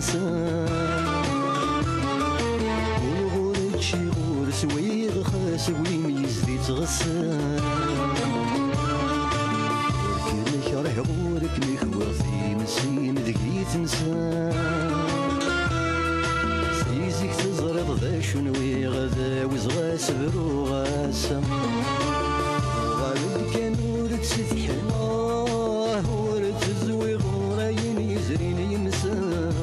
غسان والغور شي غور سويغ خاس وين يزدي تغسان ورك نكره غورك نكوغثي مسين ذكي تنسان سيزيك تزرد ذا شنوي غدا وزغاس برو غاسا وغالب كان ورد ستحنا ورد تزوي غورين يزرين يمسان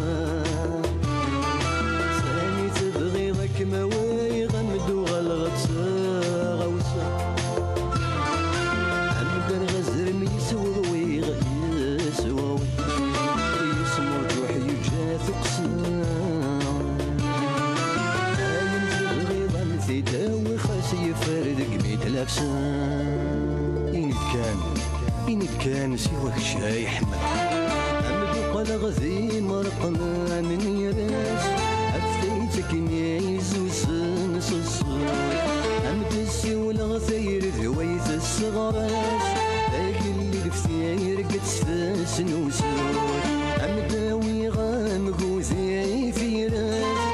ساني تبغي ذاك مواي غمدو غالغتسا غوسا عمدن غزر ميسوغ ويغ يسواوي يسمر جوح يجاث قسان تداوي خاسي فرد قميت لابسان إني كان سواك شاي حمد أمدو قال غذي مرقنا من يراس أفتيتك نيز وسن صصور أمد السيول غثير ذويت الصغراس ذاك اللي الفتير قد سفاس نوسور أمداوي غامق وذي في راس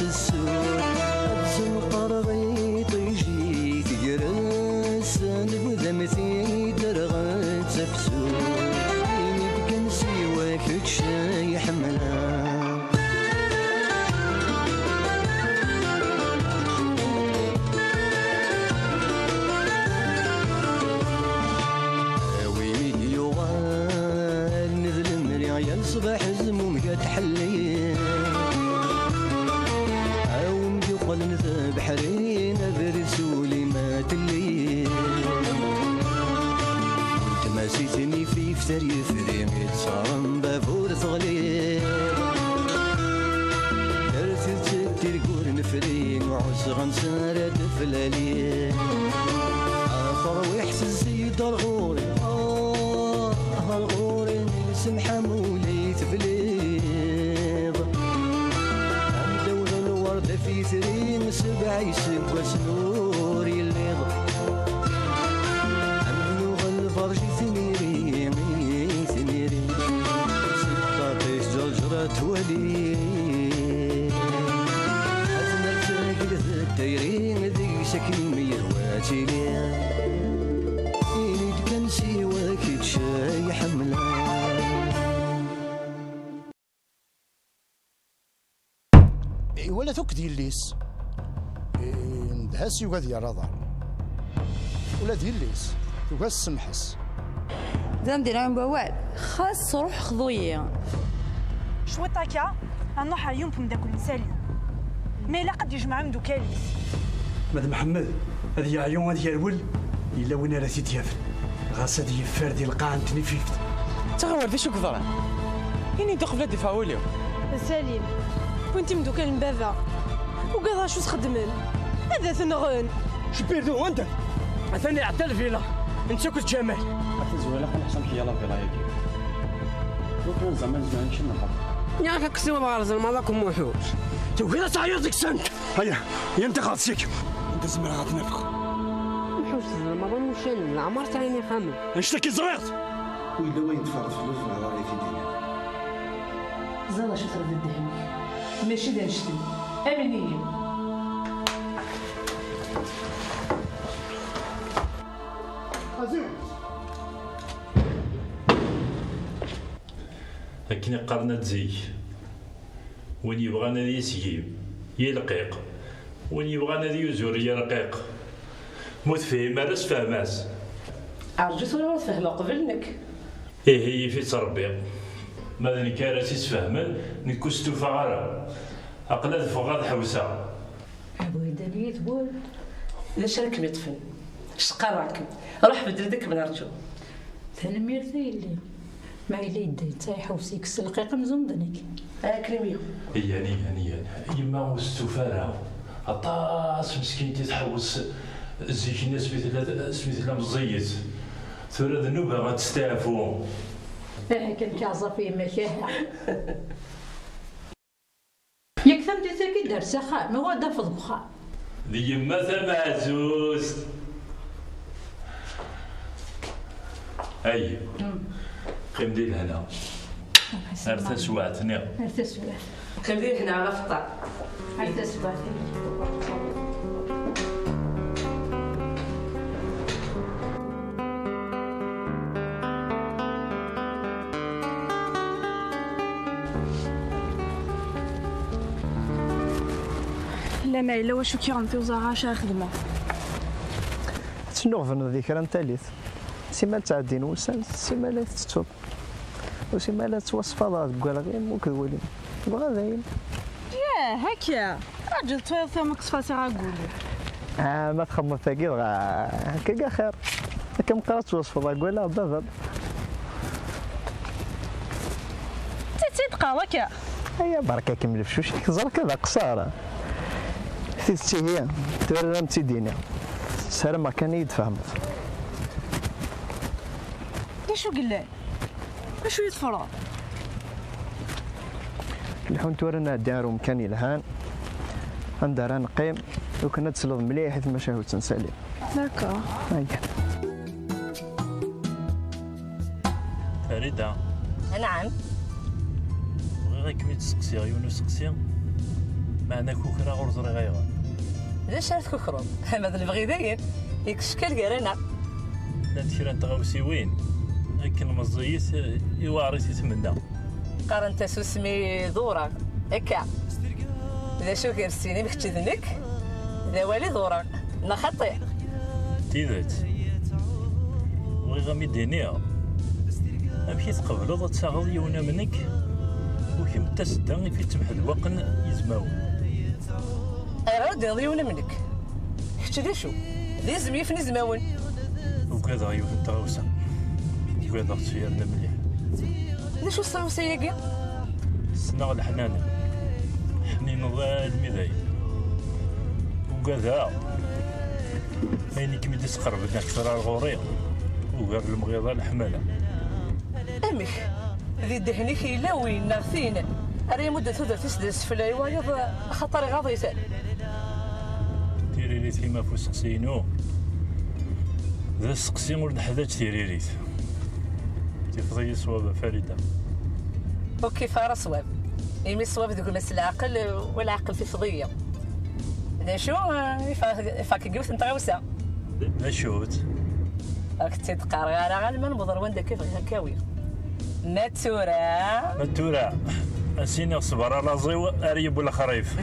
السور أبزم قرغيط يجي تجرس نبذا مثي درغت تفسور إني بكن سواك تشاي حملا ويني يوغال نذل مريا صباح زموم تحلي بحرين برسولي ما تلي وانت ما سيتني في فتر يفريم يتصارم بافور ثغلي درت تدير قور نفرين وعز غنسارة دفلالي آخر ويحسس يدار غوري الغوري نسمحة مولي تفليض أمدور الورد في ثرين سبع يسب وسنور يليض أمنو غالفرج ثميري سبطاطيش جرجرة ولي أزمر تاقل الدايرين ذي شكل ميهواتي لي إني كان سواك تشاي حملا ولا ثك ديال ليس ندهس يوغا ديال الرضا ولا ديال ليس يوغا السمحس زعما دير بوال خاص روح خضويه شوي طاكا نروح اليوم بمداكل نسالي ما لا قد يجمع من دوكاليس مدام محمد هذه عيون هذه الول الا وين راسي تيافل غاس هذه فردي القاع نتني فيفت تغور ذي شو كثر اني دخل بلاد فاوليو سالم وانت مدوكال من بابا وقاضا شو تخدمن هذا ثنغون شبيردو وانت ثاني عدل الفيلا انت كنت جمال زويله خلي حسن حياله الفيلا ياكي شكرا زمان زمان شنو نخاف يا كسيو بغرز الماضاكم وحوش تو كذا تعيط ديك السنت هيا انت خاصك انت زمان غتنافق وحوش رمضان وشان العمر تاعي خامل اشتكي زريط وإلا وين تفرط فلوس وهضر عليك يدينا زالا شو ترد الدهن ماشي دا نشتي امنيه لكن قرنت زيك وين يبغانا ذي يسقيم يلقيق وين يبغانا ذي يزور يرقيق متفهم راس فهماس عرجت ولا تفهمها قبلنك هي في تربية ماذا نكارسي تفهمن نكوستو فغارة أقلاد فغاد حوسا أبوي داني تقول لاش راكم يطفن شقا راكم روح بدردك من رجو تنمير ثيلي ما إلا يدي تاي حوسيك السلقيق مزمدنك كريميو يعني يما وستفارة أطاس مسكين تتحوس زيكينا سميت لا مزيت ثورة ذنوبها غتستعفو كان كاعزة فيه مكاهة ياك ثمتي تاكي دار سخاء ما هو دافض بخاء ذي يما ثمازوز أي قيم ديال هنا ارتا سوعتني ارتا سواع كنبدي هنا على فطار ارتا سواع لا ما الا واش كيغنطيو زغاشا خدمه تنوغفن ذكرى نتاليت سيما تعدين وسان سيما لا تتوب وسيما لا توصفها تقول غير وكذولين بغا دايم ياه هكا راجل طويل فمك صفاتي غاقول ما تخمم ثقيل هكا كاع خير هكا مقرا توصفها قولها بابا تيتقى هكا هيا بركه كمل فشوش زرك هذا قصاره تيتي هي تورنا متيدينا سلام ما كان يتفهم شو قلنا شو يتفرض الحون تورنا دارو مكان يلهان عندها نقيم وكنا تسلط مليح حيت ما شاهو تنسالي داكا هيا فريدة نعم بغيت كمي تسقسي غيونو سقسي معنا كوكرا غور زري غيغا علاش عرفت كوكرو هذا اللي بغي داير ياك الشكل كارنا لا تكرا انت غاوسيوين لكن المزيت يواري تيتمنى قارنت سوسمي دورا هكا اذا شو كيرسيني بكتي ذنك اذا والي دورا نا خطي تيدات بغي غامي دينيها امشي تقبلو تساغض يونا منك وكيما تسدا في تمح الوقن يزماون غير دياليونا منك كتي دي شو لازم يفني زماون وكذا غيوت انت غوسا وكذا اختيارنا مليح ليش وصلوا سياقي سنا الحنان حنين ضال المذاي وكذا مايني كمي تسقرب لنا كثر الغوري وقال المغيضه الحماله امك ذي دهنيك الا وين ناثين اري مده تقدر تسدس في العوايض خطر غاضيته تيريريت كيما فو سقسينو ذا السقسي ولد حداك تيريريت تفضي صواب فريده وكيف راه صواب يمي صواب ذوك المس العقل والعقل في فضيه اذا شو فاك قلت انت غوسه لا شوت راك تتقار غير ما نبضر وين كيف هكاوي ما تورا اسيني صبر على زيو اريب ولا خريف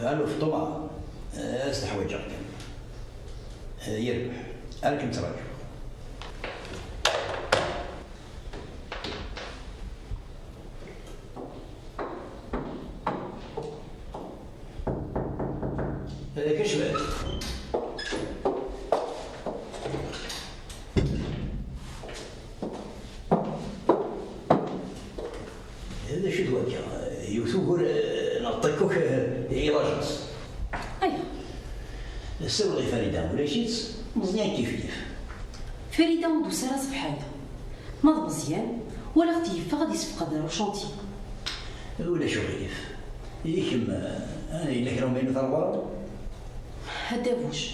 الو فطومه استحوجك يربح اركب تراجع كشبه هذا شو دوك يوثوك نعطيكوك إيراجنس أيوه السر فريدة ولا شيء مزيان كيف فريدة ودو سارة صبحايا ما مزيان ولا اختي غادي يسبق دارو شونتي ولا شو غيف يكم أنا إلا كانوا بين ثروة هدافوش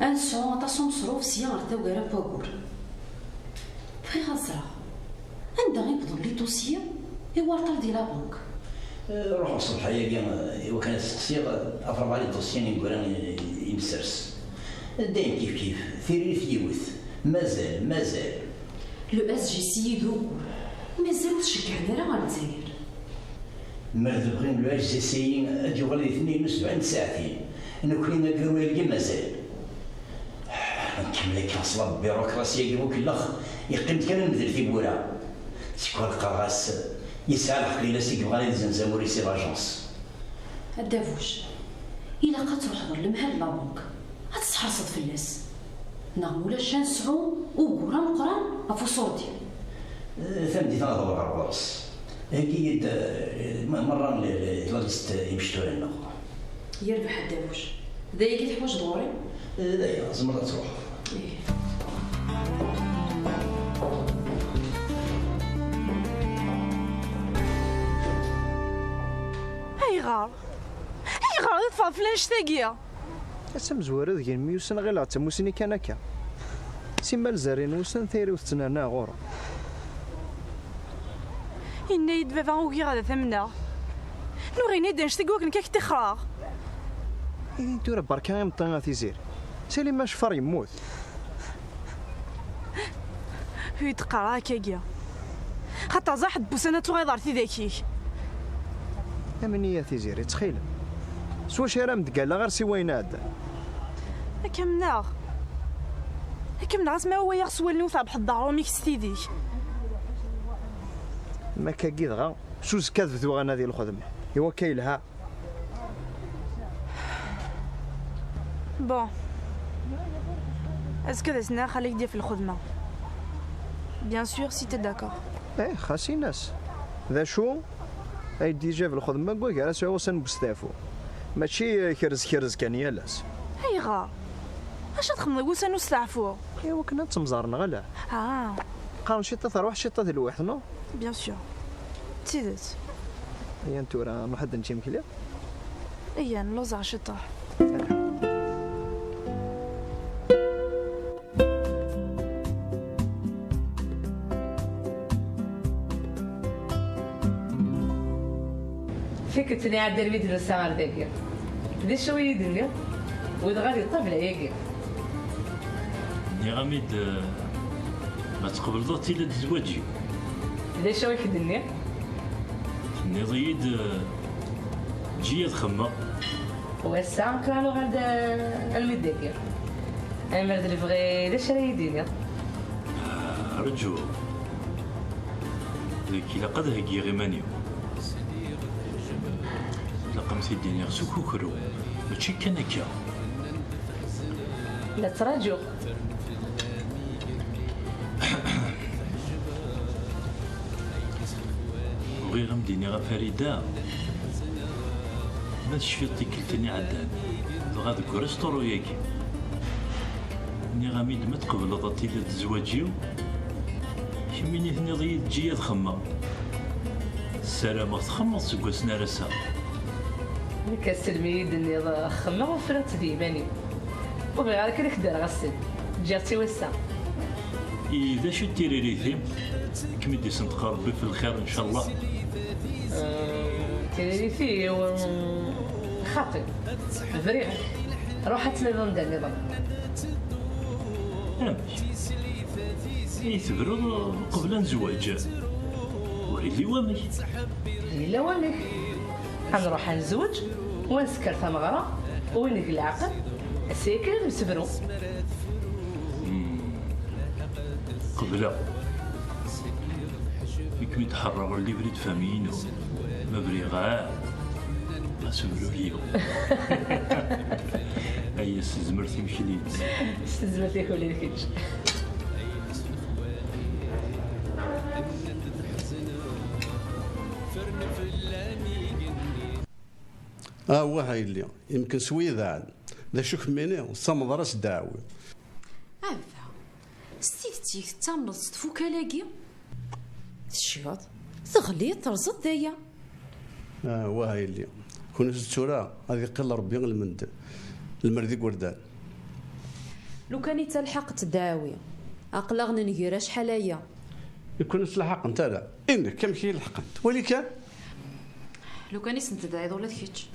أنسو أتصوم صروف سيارة تاوغارا باكور في غزرة عندها غيبضوا لي دوسية يوارطر دي لابنك روح الصبح يا وكانت الصيغة أفرض علي الدوسيين يقول أنا يمسرس دايم كيف ثيري يوث مازال لو اس جي سي دوكور مازال تشجعنا راه الجزائر مرد بغين لو اس جي سي أجي غادي 72 ساعتين أنا كلنا نديرو يلقى مازال نكمل كنصلا البيروقراسية يقولك الأخ يقيم كان نبذل في بورا تكون القراص يسعى الحقيلة سيك بغاني دزنزا موريسي لاجونس هدافوش إلا قد تروح تهضر لمهاد لابنك غتستحرصد في الناس نعم ولا شان سعو وقران قران افو صوتي ثمدي تنظر على الراس هكي مرة لازست يمشتو لنا يربح هدافوش دايا كي تحواج دوري دايا زمرة تروح أيغار يطفى فلاش تاقيا اسم زوار ذي ميوسن غير تموسني كان هكا سيما الزارين وسن ثيري وستنانا غورا إنا يد بابا وكي غادا ثمنا نوريني دانش تقوك كاك تخراغ انتو راه بركا يمطينا تيزير سالي ما شفر يموت هي تقرا كاكيا خاطر زاحد بوسانا تغيضر تيداكيك امني يا تيزيري تخيل سوا شي راه مدقاله غير سي وين عاد كمنا اسمع هو يغسول نوثا بحد الدار وميكس تيديك ما كاكي دغا سوز كذبتو غانا ديال الخدمه ايوا كايلها بون اسكو دازنا خليك دير في الخدمه بيان سور سي تي داكور خاصي ناس ذا شو اي ديجا في الخدمه كوع راه سوا سنبستافو ماشي كرز كان يالاس ايغا اش تخمم وسا نستعفو ايوا كنا تمزارنا غلا قام شيطه تروح شيطه الواحد نو بيان سور تيدت هي انتو راه نوحد نمشي مكلي ايا نلوزع شطه فيك تني عاد الفيديو السمر داكيا دي شويه دنيا ويدغالي الطفله هيك ني غاميد ما تقبل تيلا تزواجي دي شويه الدنيا ني ضيد جي تخمم والساعه كانوا غاد المداكيا انا اللي بغي ليش راهي الدنيا رجو ذيك لقد هكي غيمانيو لقم سيديني غسوكو كرو ماشي كان هكا لا تراجو بغي غمديني غا فريدة ما تشفيط تيكلتني عدان دغا ذوك ريستورو ياكي ني غاميد ما تقبل ضاتي تزواجيو كميني ثني ضيد جي تخمم السلامة تخمم سكوسنا راسها لك السلمي دني خمم وفرات ديماني وبغي غير كلك دار غسل جاتي وسا إذا شو تيريريثي كمدي سنتق ربي في الخير إن شاء الله تيريريثي خاطر فريق روحت للندن نظام يثبروا قبل نزواج وريلي وامي لا وامي غنروح نزوج ونسكر ثمغرة ونقل العقل ساكن نسبرو قبل يكون يتحرر اللي بريد فامينو ما بريغا ما سبرو ليو أي استزمرتي مشليت استزمرتي كولي الكيتش هو هاي اللي يمكن سويذان ذا شوك ميني صمد راس داوي ستيفتيك تامنض تفوك لاقي تشياط تغلي ترزط ذايا هو هاي اللي كون زتورا هذه قل ربي المند المردي وردان لو كان يتلحق تداوي اقلغ ننقير شحال هيا يكون تلحق انت لا انك كم كي لحقت ولي كان لو كان يسنت داعي ولا تكيتش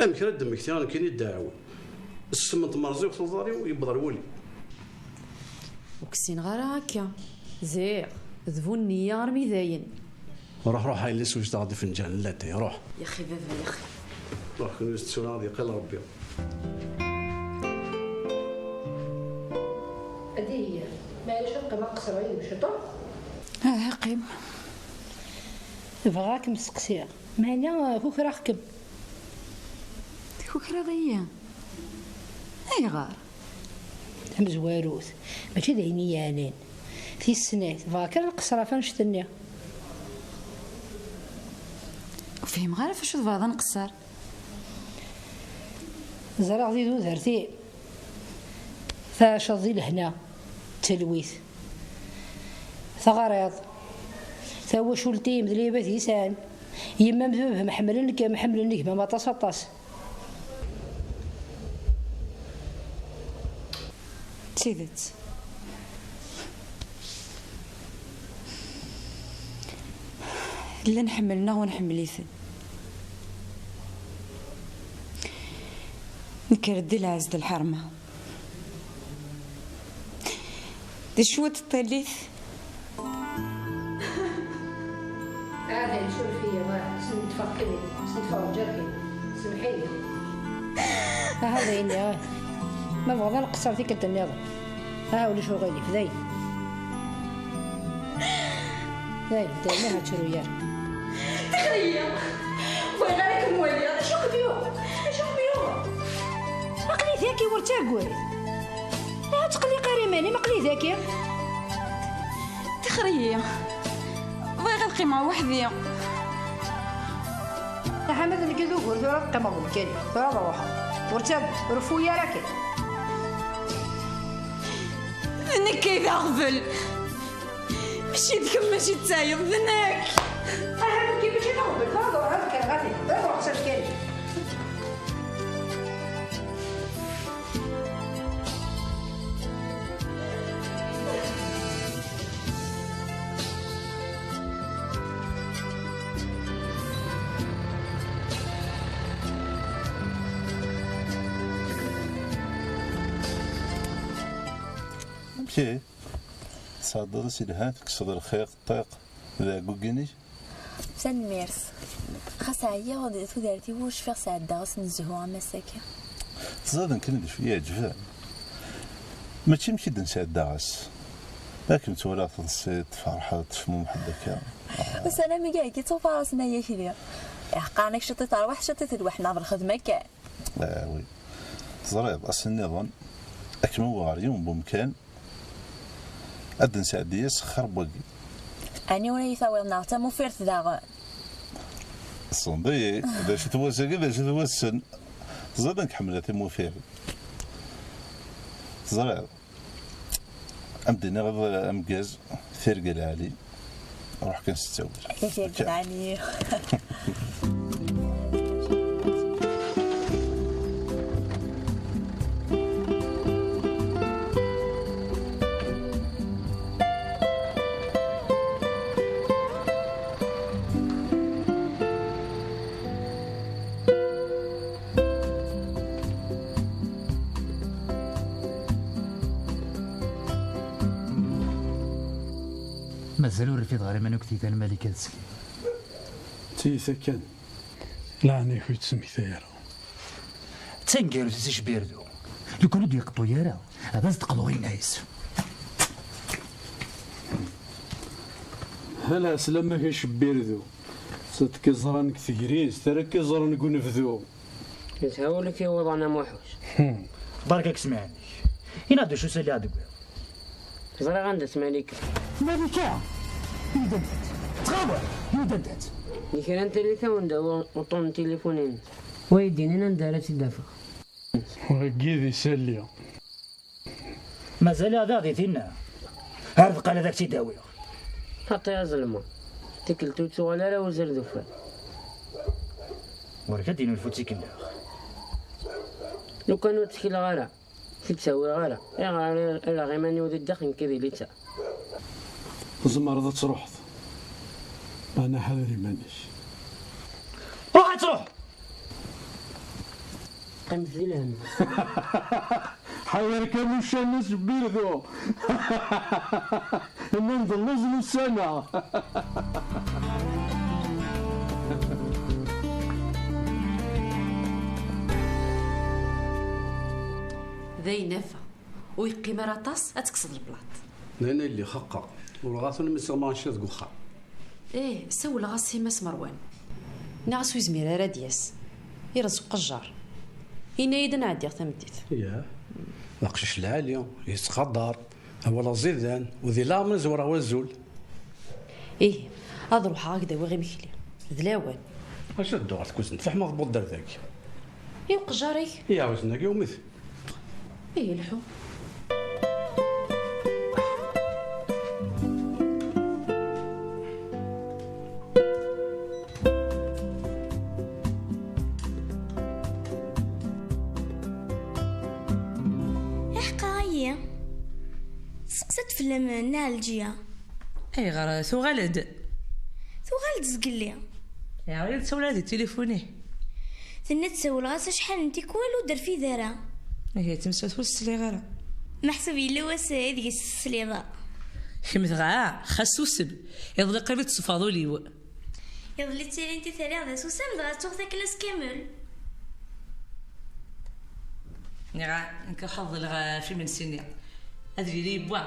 امك رد دمك ثاني كاين يداوي السمنت مرزي وتضاري ويبضر الولي وكسين غير هكا زيغ ذبو النية رمي داين روح هاي اللي سويت غادي فنجان لا تي روح يا اخي بابا يا اخي روح كون يستسونا غادي قل ربي هذه هي معليش القيمة قصرين مشطة قيم بغاك مسقسيها معنا كوك راكم كوكرا ضيا اي غار مزواروث ماشي دايني يانين في السنات فاكر القصرة فنشتني وفيهم غير فاش تبغى نقصر زرع زيدو ذرتي ثاشظي لهنا تلويث ثغريض ثوا شولتي مدليبة يسان يما محملنك ما طاس تيدت لا نحملنا ونحمل يثن نكردي العز د الحرمة دي شوية الطليث عادي نشوف فيا ما سنتفكري جرحي سمحيلي هذا إني ما بغض نقصر فيك انت النظر ها ولي شغلي في ذي ما هاتشرو ياك تخرية بغي غيرك موالية شوف بيو عقلي ذاكي ورتاقوي لا تقلي قريماني ما قلي ذاكي تخرية بغي غنبقي مع وحدي يا حمد اللي كذا قول ثورة بقي مع بكالي ثورة روحها ورتاق رفويا راكي ذنك كيف أغفل مشيت كم مشيت تايب ذنك أهم كيف مشيت أغفل ثورة روحها كان غافل ثورة روحها ساشكالي كي تصدر سيلها تكسر الخيق طيق ذا قوقيني سن ميرس خاص عيا غادي تودارتي واش فيغ ساعة داغس نزهو مساكن تزاد نكلم شويه جفاء ماشي نسى داغس لكن تولى تنصيت فرحة تفمو محدك بس انا مي كي توفى راسنا يا كذا حقانك شطيت على واحد شطيت الوحنا بالخدمه كاع وي زريب اصل النظام اكمل وغاريون بمكان أدن سعديس خرب وقي أني ولا يثاوي نعطى مفيرت داغ صندي إذا شو توسع كذا شو توسن زادنك حملتي مفير زرع أمدينا غض أمجاز ثيرق العالي أروح كان ستسوي ثيرق العالي مازالوا رفيد غير ما نكتي ثاني مالك هادسك تيسا كان لا أنا كنت سميتها يرى تنقالوا تيسيش بيردو لو كانوا يقطو يرى هذا تقضوا غير نايس هلا سلامة كاش بيردو صدق زرانك تجريس ترك زرانك ونفذو يتهاولك يا وضعنا موحوش باركك سمعني ينادو شو سالي هذا زرا غندت مالك مالكا يدندت تغاور يدندت لكن انت اللي ثون وطون تليفونين ويديني ندارة الدفع وكيدي سالية مازال هذا غيثينا عرف قال هذاك تيداوي حتى يا ظلمة تكلتو تسوالا وزر دفع ورك دينو الفوتيكنا لو كانوا تشكيل غارة تسوي غارة يا غارة إلا غيماني وذي الدخن كذي ليتا زمر تروح أنا حذري مانيش روح تروح قمت ذي الهم حيرك مش الناس بيرذو ننظر نزل السنة ذي نفع ويقيم راطاس اتكسد البلاط لأن اللي خقق ولغاثون مسلمان شاد قخا ايه سول غاسي ماس مروان ناغسو يزمير رادياس يرزق قجار هنا يدنا عديغ تمديت ياه ناقشش العالي يتقدر هو زيدان وذي لا من زورا والزول ايه اضروح هكذا وغي مكلي ذلاوان اش الدور تكوز نتفحم ضبط دار ذاك ايه قجاري يا وزنك يومث ايه الحو تفلم نالجيا اي غير ثغالد زقلي يا غير تسول هذه تليفوني ثنت تسول غاس شحال انت كوالو در في ذرا هي تمسات السلي غير محسوب الا واس هذيك السليضه كمث غا خاصو سب يضل قريب تصفاضو لي يضل تيري انت ثري غدا سوسام دغا تاخذ كلاس كامل نغا انك حظ لغا في من سنه ادري لي بوا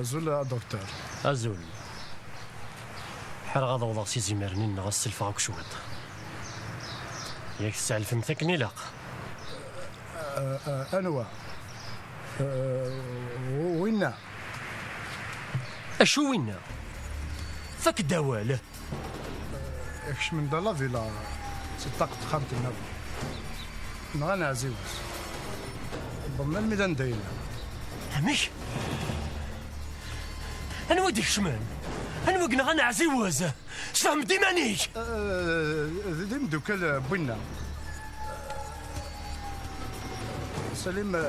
أزول يا دكتور أزول حال غاضا وضع سي زمرني نغسل فاك شوط ياك تسعلف مثاك نيلاق أنوا وينا أشو وينا فاك دواله ياكش من دالا فيلا ستاق خامة النبي نغانا عزيوز ضمن الميدان دايلا هميك أنا وديك شمان أنا وقنا غانا عزيوز شفهم ديمانيك ديم دوكال بوينا سليم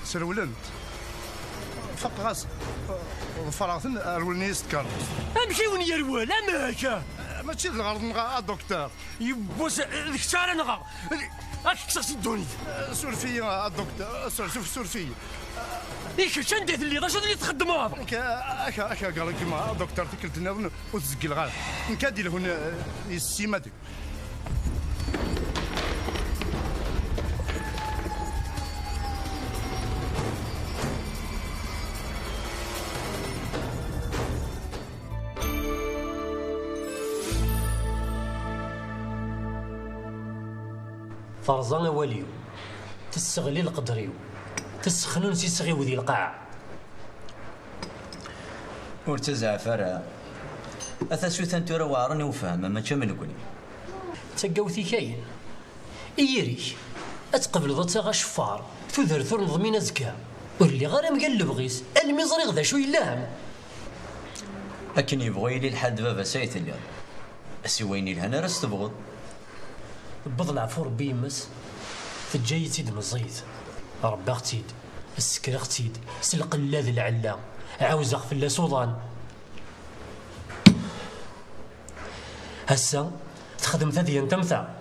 سرولنت فق غاس فراغتن أرولنيست كارلوس أمشي وين يروال أماك ماشي الغرض نغا دكتور يبوس ذيك الشارع نغا اش كسرتي الدوني سورفي الدكتور سورفي ايش شنديت اللي راه اللي تخدم هذا اكا قال لك ما دكتور تكلت لنا وتسقي الغار نكادي له السيما ديك فرزان وليو تستغلي القدريو تسخنون سيسغي وذي القاع ورتزع فرع أثاسوثا تورا وعرني وفهمه ما تشمل كوني تقوثي كاين إيريك أتقبل ضد غا شفار تذر ثور نظمين أزكا واللي غير مقلب غيس المزري غدا شو يلام أكن يبغي لي الحد بابا سايت اليوم أسويني لهنا راس تبغض بضلع فور بيمس تجاي تيد مزيد ربي اختيد السكر اختيد سلق اللاذ العلا عاوز اغفل سوضان هسا تخدم ذي انت مثا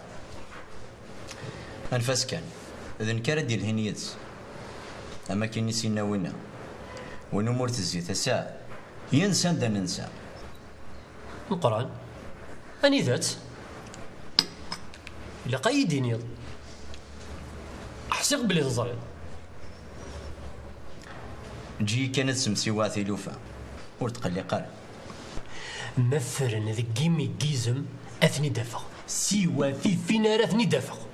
انفاس كان اذا كان ديال الهنيتس اما كي نسينا وينا ونمور تزيت الساعه ينسى دا ننسى القران اني ذات لقاي دينيض احسق بلي تزريض جي كانت سمسيواتي لوفا ورتقلي قال مثلا ذي ميكيزم اثني دفق سيواتي فينا اثني دفق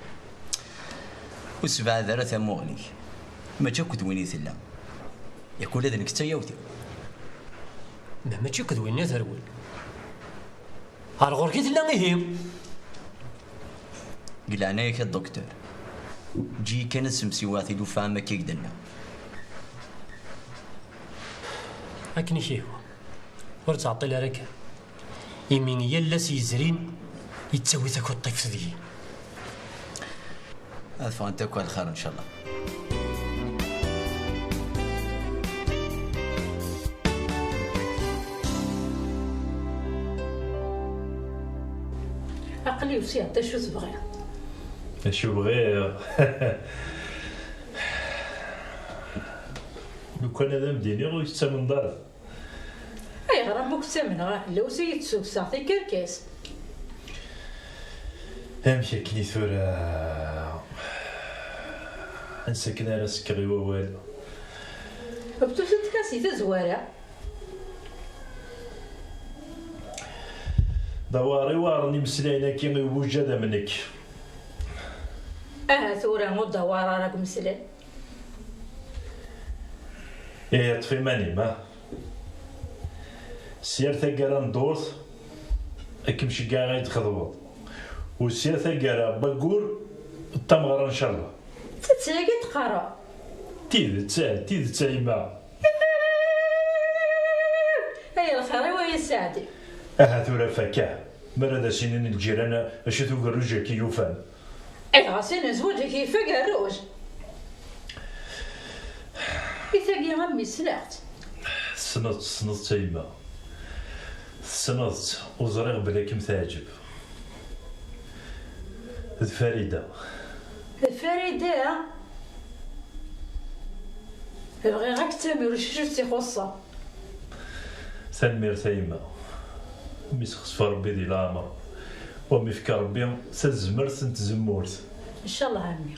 وسبع ذرات مغني ما تشكد ويني ثلا يقول هذا نكتا يوتي ما تشكد ويني ثرول هالغور كي ثلا هيم قل عنايك الدكتور جي كانت سمسيواتي لوفا ما كيقدرنا هكني شيء ورتعطي لك يمين يلا سيزرين يتسوي ذاك الطيف ذي أدفع أنت كل خير إن شاء الله عقلي وسي حتى شو تبغي شو بغي لو كان هذا مديني غو يستمن دار غير مو كتامن راه لو سيد سوسا في كركاس امشي كني ثورة نسكن على سكري ووال بتوسد كاسي تزوارة دواري وارني مسلاينا كي وجد منك ثورة مو دوارة راك مسلان ايه طفي ماني ما سير ثقارا ندورت اكم شكا غايد خضبط وسير ثقارا بقول التمغرة ان شاء الله تتساقي تقرا تيد تايما هيا الخير ويا السعدي ثورة فكاه مرة سنين الجيران اشتو قروجا كي يوفان غاسين زوجك كيف قروج يثقي غمي سلعت سنض تايما سنضت وزريغ بلا كم تعجب فريدة بغي غاك تامر شفتي خصة تنمير تايما ميسخص في ربي دي العمر ومفك ربي تزمرت انت زمورت ان شاء الله عمي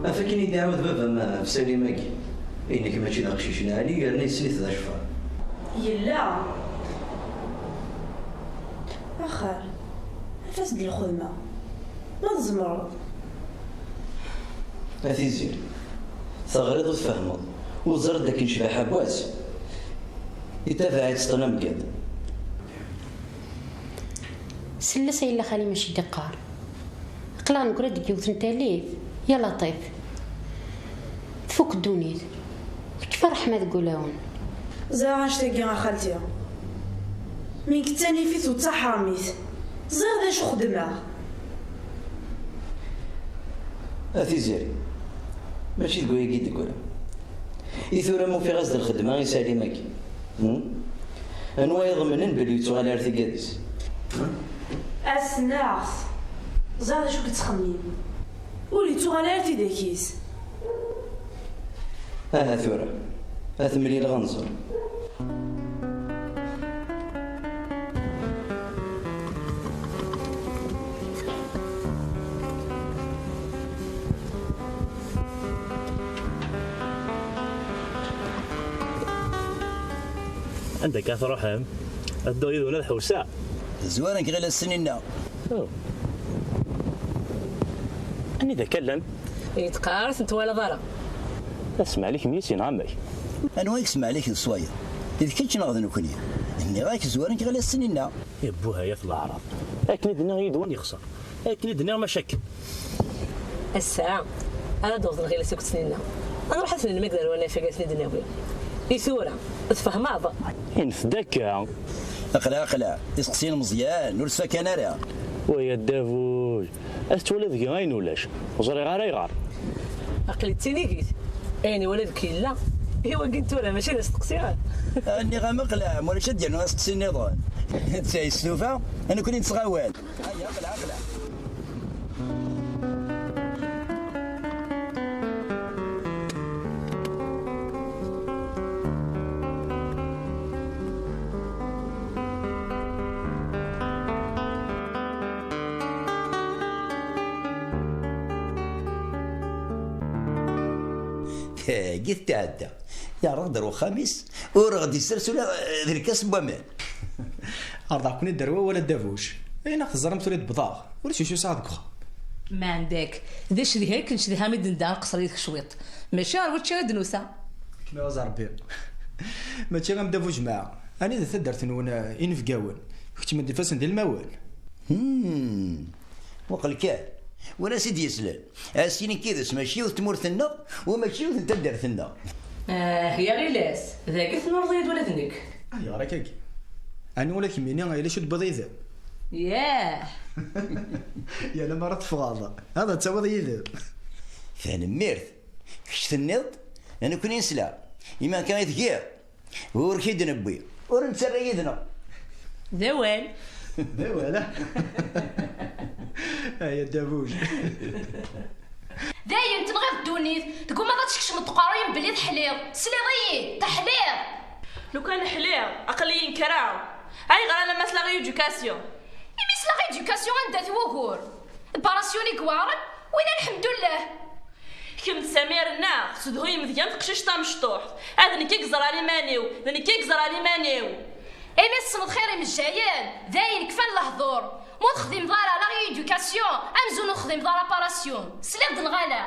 أفكني دعوة بابا ما في سليماكي إنك ماشي ذا قشيش نالي قالني سنيت ذا شفار يلا أخر فاسد الخدمة ما تزمر أثيزير ثغريض وتفهمض وزرد لكن شباحة بواس يتفاعل سطنا مقاد سلسة إلا خالي ماشي دقار قلا نقول ديك يوث نتاليف يا لطيف تفوك الدونيت كيف رحمة تقولون زاغاش تاقي خالتي من كتاني فيت وتحرميت زغ ذا شو خدمه أثيزير ماشي تقول يقيد تقول إثورة مو في غزل الخدمة يسالي ماكي أنوا يضمنن بلي يتوغال على ثقاديس أسناغ زاد شو كتخمين ولي توغال على ثقاديس ثورة أثملي الغنزر عندك تروحهم الدويد ولا الحوساء زوانك غير السنين أني تكلم يتقارث انت ولا ضرب اسمع لك ميسين عمي أنا وايك اسمع لك الصوايا إذا كنت ناخذ نكوني إني رايك زوانك غير السنين يا بوها يا في الأعراض أكني دنا يدوان يخسر أكني دنا مشاكل الساعة أنا دوز غير سكت سنيننا أنا راح أسنين المقدر وأنا فقتني دنيا ويا يثورة تفهم هذا ينفدك أقلع يسقسين مزيان ورسفا كان راه ويا الدافوج أستولد غاين ولاش وزري غير يغار أقلتيني قيت أني ولدك لا هو قلت له ماشي نستقسيها أني غامقلع ولا شد يعني نسقسي النظام تاي السلوفة أنا كنت نتغاول هيا أقلع قلت تعدى يا رغد خميس ورغد يسرسل ذي الكاس بوامان أرضع كوني الدروة ولا الدافوش أين خزرم تريد بضاغ ولا شو ساعد كخا ما عندك ذي شذي هيك نشذي هامد ندار قصريتك شويط ماشي عرفت شي دنوسا كما ربي ماشي غندافو جماعة أنا إذا تدرت نون ينفقاون كنت ما ندفاس ندير الموال وقل كان ولا سيدي يسلل اسيني كيدس ماشي وتمورثنا وماشي وتدرثنا هي غير لاس ذاك نرضيد ولا ذنك يا راك انا ولا كيميني الا شد بضيذ ياه يا لما راه تفاضه هذا تا بضيذ فانا ميرث كش النض انا كوني نسلا اما كان يثقير وركيد نبي ورنتسرى يدنا ذوال ذوال يا الدافوج داين تنغيض الدونيت تقول ما تشكش من التقارين بلي تحليض سليضي تحليض لو كان حليض اقلي نكراو هاي غير انا مثلا غير ايدوكاسيون ميس لا ايدوكاسيون عندها ثوغور الباراسيوني كوارن وين الحمد لله كم سميرنا سدهوي مزيان تقشش طا مشطوح هذا ني كيكزر على مانيو هذا ني كيكزر على مانيو اي ميس صمد خيري من الجايان داين كفان الهضور مو تخدم دارا لا ايدوكاسيون امزو نخدم دارا باراسيون سلام دنغالا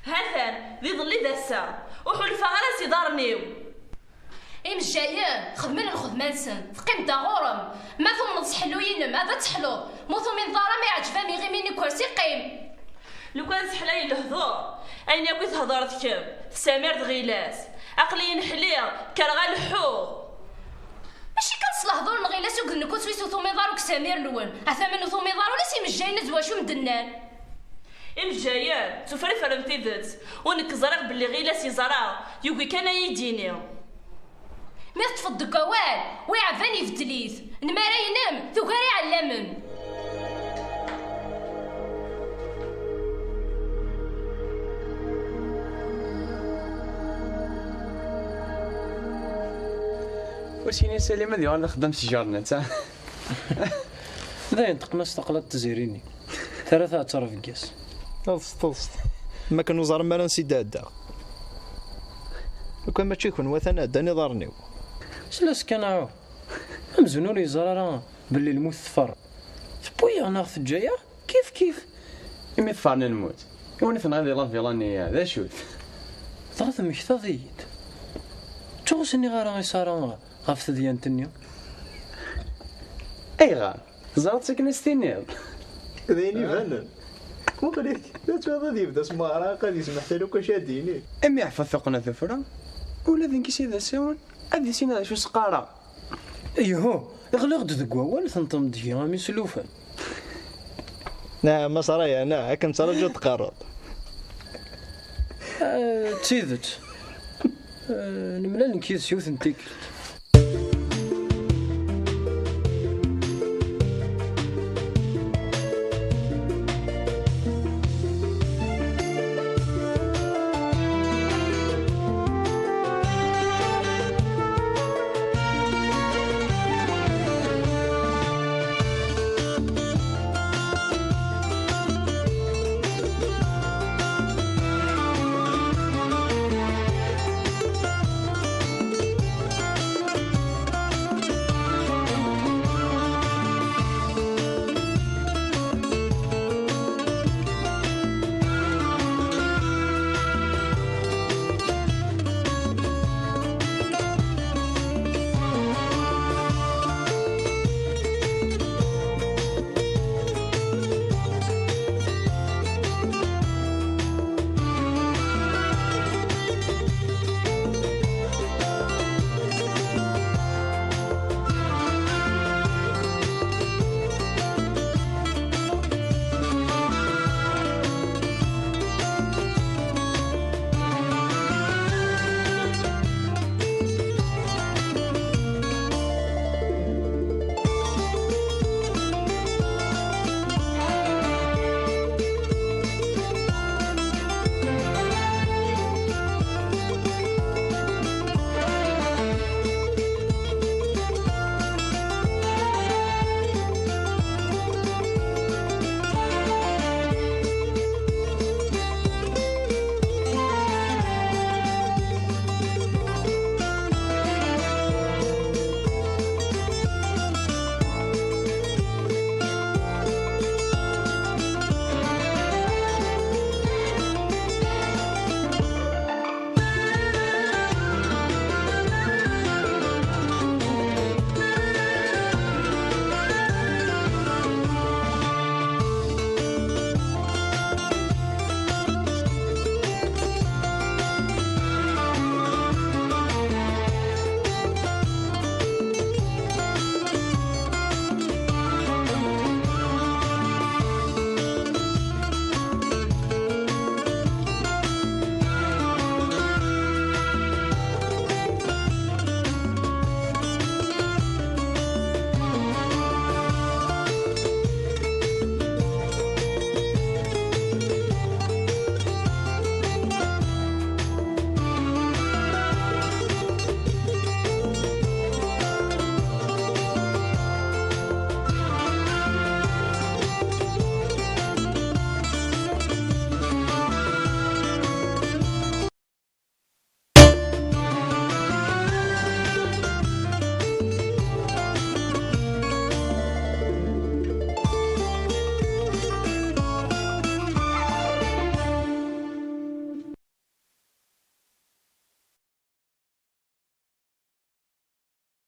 هاثان ذي ظلي داسا وحلفا غراسي دارنيو اي من الجايان خدمنا الخدمه نسن تقيم دا غورم ما ثم نصحلوين ما ذا تحلو مو ثم من دارا ما يعجبها مي غير كرسي قيم لو كان سحلاي الهضور اين ياكل تهضرت كم سمير دغيلاس عقلي نحليا كرغا الحور ماشي كنصل هضور نغيلاس وقد نكون سويسو ثومي دار وكسامير نون اثمن ثومي دار ولا سي مجايين زواشو مدنان المجايات تفري فرمتي ذات ونك زرق باللي غيلاس يزرع يوكي كان يديني مي تفض كوال ويعفاني في تليث نمارا ينام ثوكاري علامن وسيني سليم هذه وانا خدام سجارنا تا ذا ينطق استقلت تزيريني ثلاثة اعترف كاس طلست ما كانوا زار ما نسيد هذا لو كان ماشي يكون وثنا داني ضرنيو سلاس كنعو امزنوني زرارا باللي الموت ثفر تبويا انا في الجايه كيف امي ثفرنا الموت يوني ثنغادي لا فيلاني ذا شوت ثلاثة مكتظيد توغسني غير غيصارا غاف ديال الدنيا اي غار زرت ساكنه ستينيض ذيني فنان وقليك لا تفضل يبدا سمارا قد يسمح لو كان شاديني امي عفا ثقنا ثفرا ولا ذيك سيدا ساون هذه سينا شو سقارا ايوه اغلقت ذك ولا تنطم ديا مي سلوفا نعم ما صرايا انا كنت صار جو تقرض تسيدت نملا نكيس شوث نتيك